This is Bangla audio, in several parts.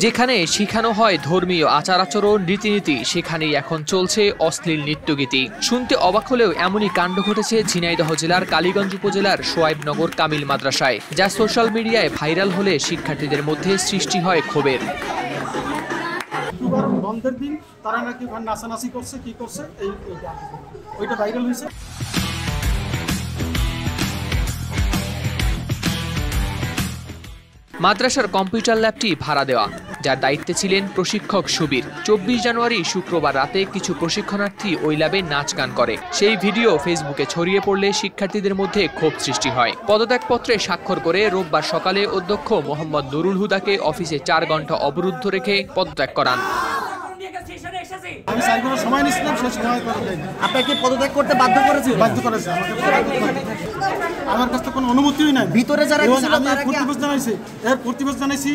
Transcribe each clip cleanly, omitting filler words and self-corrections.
যেখানে শেখানো হয় ধর্মীয় আচার আচরণ রীতিনীতি, সেখানেই এখন চলছে অশ্লীল নৃত্যগীতি। শুনতে অবাক হলেও এমনই কাণ্ড ঘটেছে ঝিনাইদহ জেলার কালীগঞ্জ উপজেলার সোয়াইবনগর কামিল মাদ্রাসায়, যা সোশ্যাল মিডিয়ায় ভাইরাল হলে শিক্ষার্থীদের মধ্যে সৃষ্টি হয় ক্ষোভের। বন্ধের দিন তারা নাকি নাচানাচি করছে, কি করছে, ওইটা ভাইরাল হয়েছে। মাদ্রাসার কম্পিউটার ল্যাবটি ভাড়া দেওয়া, যার দায়িত্বে ছিলেন প্রশিক্ষক সুবীর। 24 জানুয়ারি শুক্রবার রাতে কিছু প্রশিক্ষণার্থী ওই ল্যাবে নাচ গান করে। সেই ভিডিও ফেসবুকে ছড়িয়ে পড়লে শিক্ষার্থীদের মধ্যে ক্ষোভ সৃষ্টি হয়। পদত্যাগপত্রে স্বাক্ষর করে রোববার সকালে অধ্যক্ষ মোহাম্মদ নুরুল হুদাকে অফিসে 4 ঘন্টা অবরুদ্ধ রেখে পদত্যাগ করান। আমি 4 ঘন্টা সময় নিয়েছিলাম, সেই সময় করে দেয়নি। আপনাকে পদত্যাগ করতে বাধ্য করেছে? বাধ্য করেছে আমাকে। আমার কাছে কোনো অনুমতিই নাই। ভিতরে যারা ছিল তারা প্রতিবাদ জানাইছি,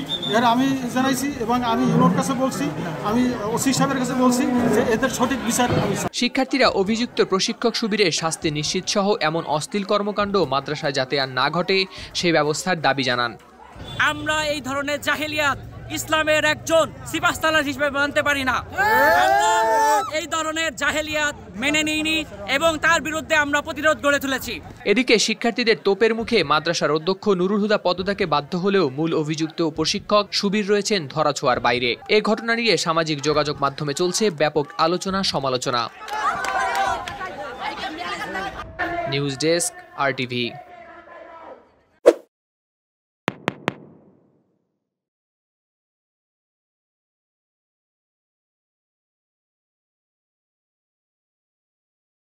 আমি জানাইছি এবং আমি ইউনোর কাছে বলছি, আমি ওসি সাহেবের কাছে বলছি যে এদের সঠিক বিচার। শিক্ষার্থীরা অভিযুক্ত প্রশিক্ষক সুবীরের শাস্তি নিশ্চিত সহ এমন অশ্লীল কর্মকাণ্ড মাদ্রাসায় যাতে আর না ঘটে সেই ব্যবস্থার দাবি জানান। আমরা এই ধরনের জাহেলিয়াত ইসলামের একজন সিপাহসালার হিসেবে মানতে পারি না। এই ধরনের জাহেলিয়াত মেনে নিইনি এবং তার বিরুদ্ধে আমরা প্রতিরোধ গড়ে তুলেছি। এদিকে শিক্ষার্থীদের তোপের মুখে মাদ্রাসার অধ্যক্ষ নুরুল হুদা পদত্যাগে বাধ্য হলেও মূল অভিযুক্ত প্রশিক্ষক সুবীর রয়েছেন ধরাছোঁয়ার বাইরে। এ ঘটনা নিয়ে সামাজিক যোগাযোগ মাধ্যমে চলছে ব্যাপক আলোচনা সমালোচনা। News desk, RTV।